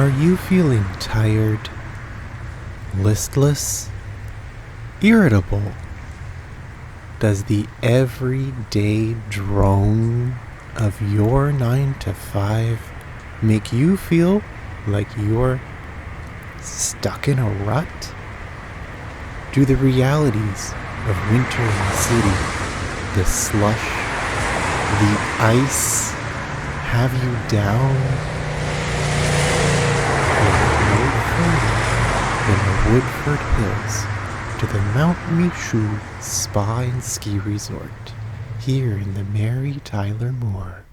Are you feeling tired, listless, irritable? Does the everyday drone of your 9 to 5 make you feel like you're stuck in a rut? Do the realities of winter in the city, the slush, the ice, have you down? Look no further than the Woodford Hills to the Mount Michou Spa and Ski Resort here in the Mary Tyler Moor.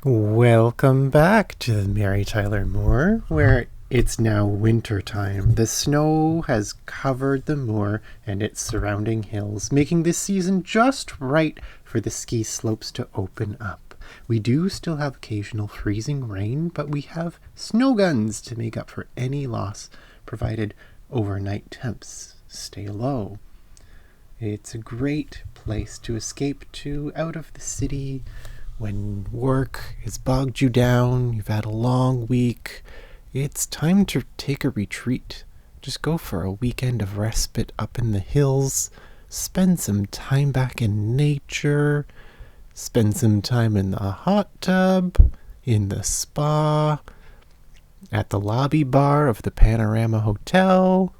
Welcome back to the Mary Tyler Moor, where it's now winter time. The snow has covered the moor and its surrounding hills, making this season just right for the ski slopes to open up. We do still have occasional freezing rain, but we have snow guns to make up for any loss, provided overnight temps stay low. It's a great place to escape to out of the city when work has bogged you down, you've had a long week. It's time to take a retreat. Just go for a weekend of respite up in the hills, spend some time back in nature, spend some time in the hot tub, in the spa, at the lobby bar of the Panorama Hotel.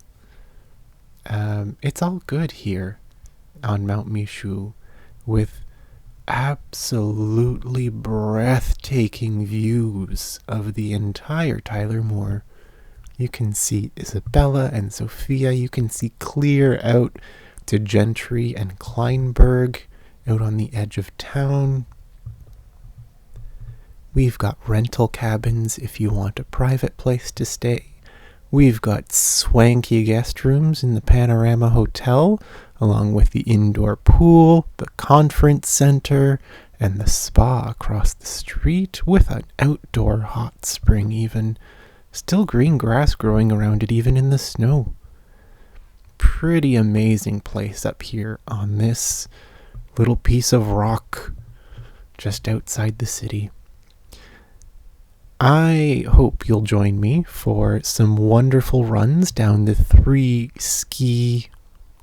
It's all good here on Mount Michou with absolutely breathtaking views of the entire Tyler Moor. You can see Isabella and Sophia. You can see clear out to Gentry and Kleinberg out on the edge of town. We've got rental cabins if you want a private place to stay. We've got swanky guest rooms in the Panorama Hotel, along with the indoor pool, the conference center, and the spa across the street with an outdoor hot spring even. Still green grass growing around it even in the snow. Pretty amazing place up here on this little piece of rock just outside the city. I hope you'll join me for some wonderful runs down the 3 ski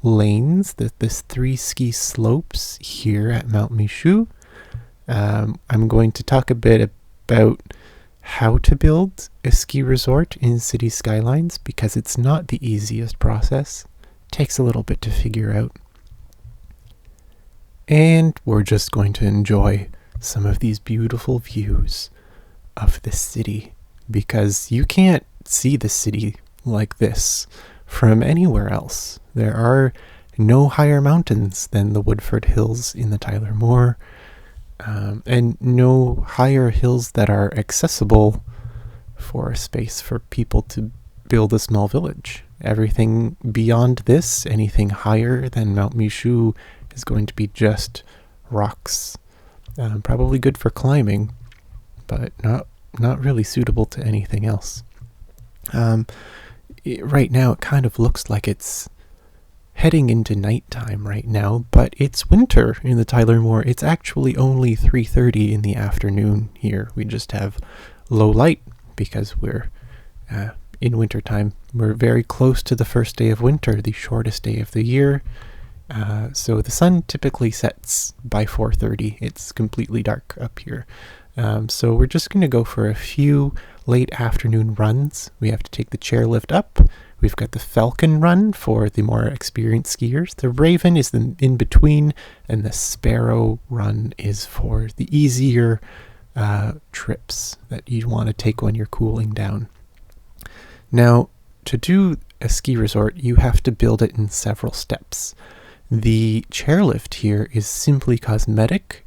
lanes, the 3 ski slopes here at Mount Michou. I'm going to talk a bit about how to build a ski resort in city skylines because it's not the easiest process. It takes a little bit to figure out. And we're just going to enjoy some of these beautiful views of the city because you can't see the city like this from anywhere else. There are no higher mountains than the Woodford Hills in the Tyler Moor, and no higher hills that are accessible for a space for people to build a small village. Everything beyond this, anything higher than Mount Michou, is going to be just rocks. Probably good for climbing, but not really suitable to anything else. Right now it kind of looks like it's heading into nighttime right now, but it's winter in the Tyler Moor. It's actually only 3:30 in the afternoon here. We just have low light because we're in wintertime. We're very close to the first day of winter, the shortest day of the year. So the sun typically sets by 4:30. It's completely dark up here. So we're just going to go for a few late afternoon runs. We have to take the chairlift up. We've got the Falcon run for the more experienced skiers. The Raven is in between, and the Sparrow run is for the easier trips that you want to take when you're cooling down. Now, to do a ski resort, you have to build it in several steps. The chairlift here is simply cosmetic.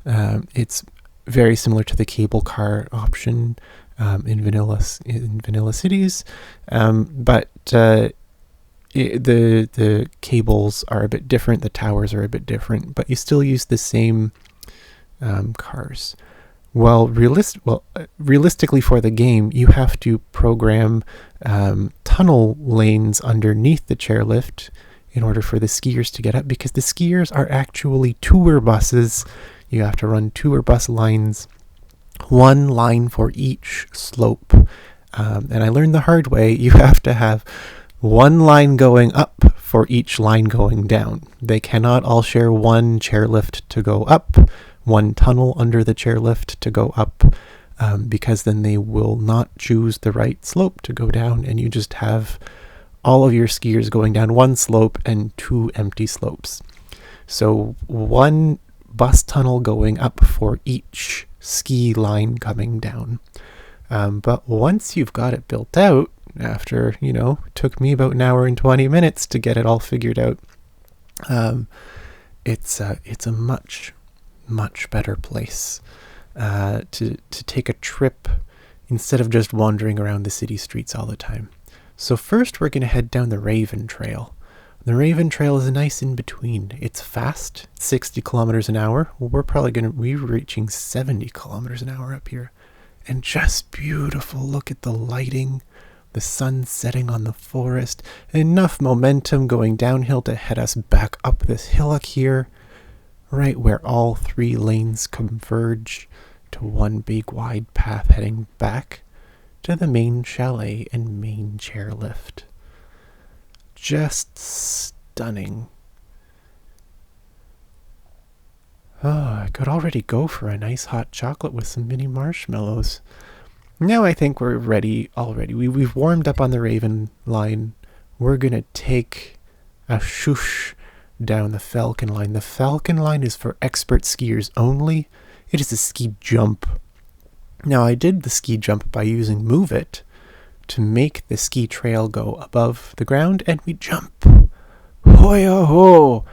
It's very similar to the cable car option in vanilla cities, but the cables are a bit different. The towers are a bit different, but you still use the same cars. Realistically for the game, you have to program tunnel lanes underneath the chairlift in order for the skiers to get up, because the skiers are actually tour buses. You have to run tour bus lines, one line for each slope. And I learned the hard way, you have to have one line going up for each line going down. They cannot all share one chairlift to go up, one tunnel under the chairlift to go up, because then they will not choose the right slope to go down, and you just have all of your skiers going down one slope and 2 empty slopes. So one bus tunnel going up for each ski line coming down. But once you've got it built out, after, it took me about an hour and 20 minutes to get it all figured out, it's a much, much better place to take a trip instead of just wandering around the city streets all the time. So first we're going to head down the Raven Trail. The Raven Trail is a nice in-between. It's fast, 60 kilometers an hour. We're probably going to be reaching 70 kilometers an hour up here. And just beautiful. Look at the lighting, the sun setting on the forest. Enough momentum going downhill to head us back up this hillock here, right where all 3 lanes converge to one big wide path heading back to the main chalet and main chairlift. Just stunning. Oh, I could already go for a nice hot chocolate with some mini marshmallows. Now I think we're ready already. We've warmed up on the Raven line. We're going to take a shoosh down the Falcon line. The Falcon line is for expert skiers only. It is a ski jump. Now I did the ski jump by using Move It to make the ski trail go above the ground, and we jump. Ho-yo-ho!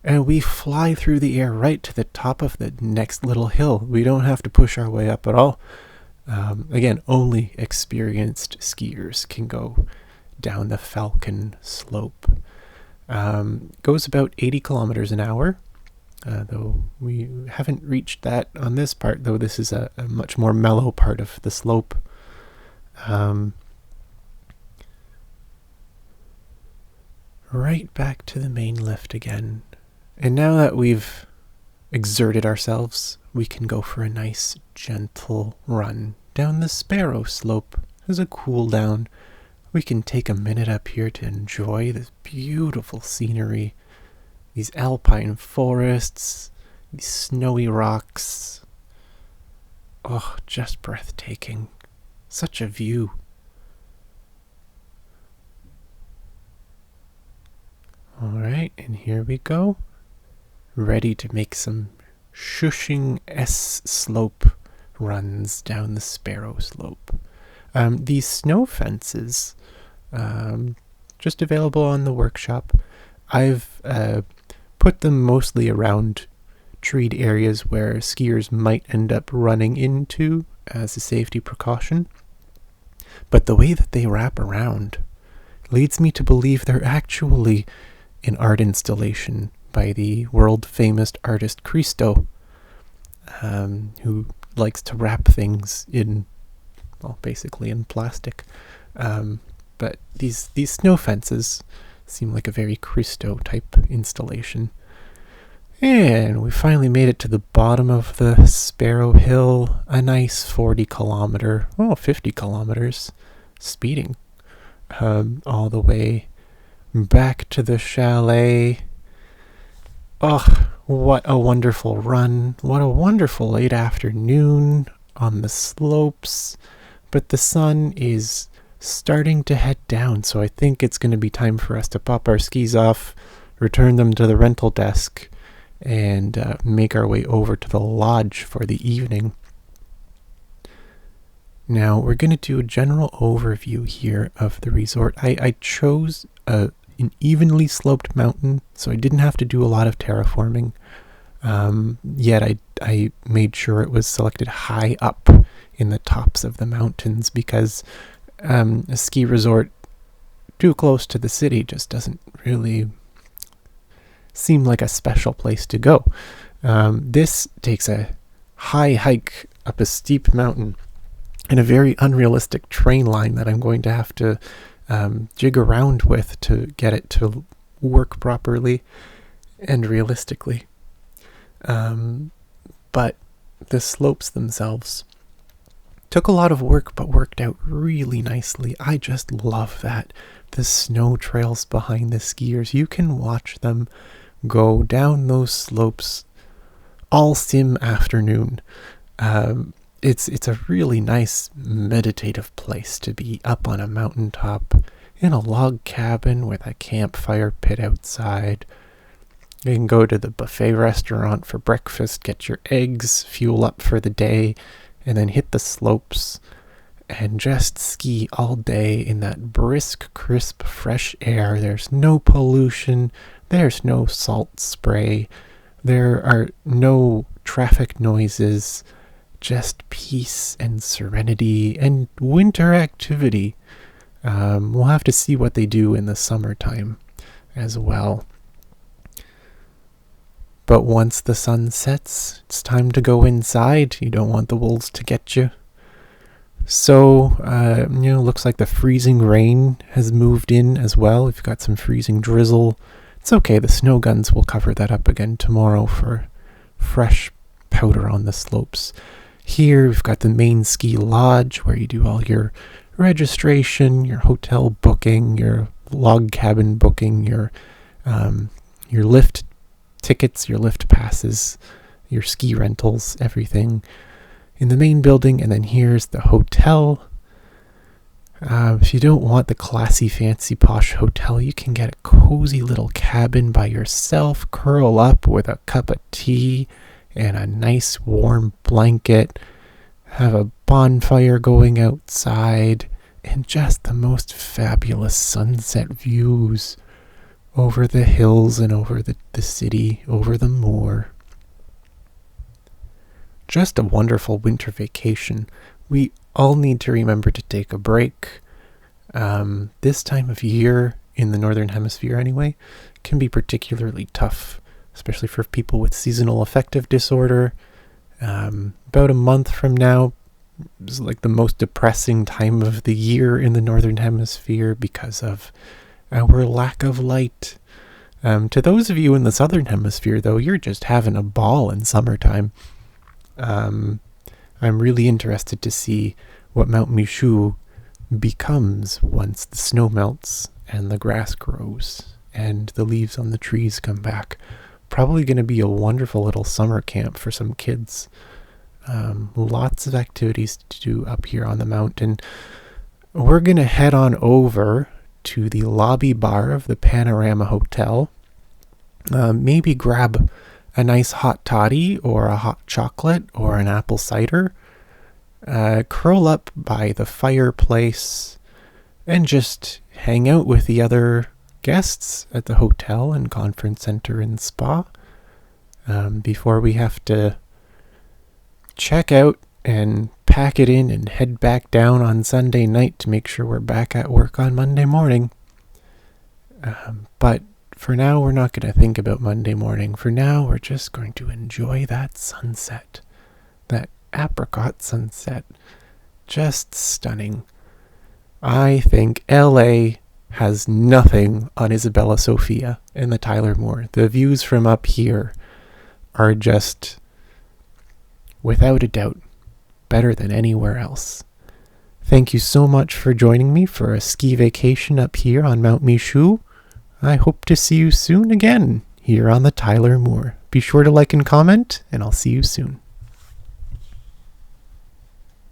And we fly through the air right to the top of the next little hill. We don't have to push our way up at all. Again, only experienced skiers can go down the Falcon slope. Goes about 80 kilometers an hour, though we haven't reached that on this part, though this is a much more mellow part of the slope. Right back to the main lift again. And now that we've exerted ourselves, we can go for a nice gentle run down the Sparrow slope as a cool down. We can take a minute up here to enjoy this beautiful scenery, these alpine forests, these snowy rocks. Oh, just breathtaking. Such a view. Alright, and here we go. Ready to make some shooshing S-slope runs down the Sparrow slope. These snow fences, just available on the workshop. I've put them mostly around treed areas where skiers might end up running into as a safety precaution. But the way that they wrap around leads me to believe they're actually an art installation by the world-famous artist Cristo, who likes to wrap things in, well, basically in plastic. But these snow fences seem like a very Cristo-type installation. And we finally made it to the bottom of the Sparrow Hill, a nice 50 kilometers, speeding all the way back to the chalet. Oh, what a wonderful run. What a wonderful late afternoon on the slopes. But the sun is starting to head down, so I think it's going to be time for us to pop our skis off, return them to the rental desk, and make our way over to the lodge for the evening. Now, we're going to do a general overview here of the resort. I chose an evenly sloped mountain, so I didn't have to do a lot of terraforming. Yet I made sure it was selected high up in the tops of the mountains, because a ski resort too close to the city just doesn't really seem like a special place to go. This takes a high hike up a steep mountain and a very unrealistic train line that I'm going to have to jig around with to get it to work properly and realistically. But the slopes themselves, Took a lot of work, but worked out really nicely. I just love that. The snow trails behind the skiers, you can watch them go down those slopes all sim afternoon. It's a really nice meditative place to be up on a mountaintop in a log cabin with a campfire pit outside. You can go to the buffet restaurant for breakfast, get your eggs, fuel up for the day, and then hit the slopes and just ski all day in that brisk, crisp, fresh air. There's no pollution. There's no salt spray. There are no traffic noises. Just peace and serenity and winter activity. We'll have to see what they do in the summertime as well. But once the sun sets, it's time to go inside. You don't want the wolves to get you. So, looks like the freezing rain has moved in as well. We've got some freezing drizzle. It's okay, the snow guns will cover that up again tomorrow for fresh powder on the slopes. Here, we've got the main ski lodge where you do all your registration, your hotel booking, your log cabin booking, your lift tickets, your lift passes, your ski rentals, everything in the main building. And then here's the hotel. If you don't want the classy, fancy, posh hotel, you can get a cozy little cabin by yourself, curl up with a cup of tea and a nice warm blanket, have a bonfire going outside, and just the most fabulous sunset views over the hills and over the city, over the moor. Just a wonderful winter vacation. We all need to remember to take a break. This time of year, in the Northern Hemisphere anyway, can be particularly tough, especially for people with seasonal affective disorder. About a month from now is like the most depressing time of the year in the Northern Hemisphere because of our lack of light. To those of you in the Southern Hemisphere, though, you're just having a ball in summertime. I'm really interested to see what Mount Michou becomes once the snow melts and the grass grows and the leaves on the trees come back. Probably going to be a wonderful little summer camp for some kids. Lots of activities to do up here on the mountain. We're going to head on over to the lobby bar of the Panorama Hotel. Maybe grab a nice hot toddy or a hot chocolate or an apple cider. Curl up by the fireplace and just hang out with the other guests at the hotel and conference center and spa before we have to check out and pack it in and head back down on Sunday night to make sure we're back at work on Monday morning. But for now, we're not going to think about Monday morning. For now, we're just going to enjoy that sunset, that apricot sunset. Just stunning. I think LA has nothing on Isabella Sofia and the Tyler Moore. The views from up here are just, without a doubt, better than anywhere else. Thank you so much for joining me for a ski vacation up here on Mount Michou. I hope to see you soon again here on the Tyler Moore. Be sure to like and comment, and I'll see you soon.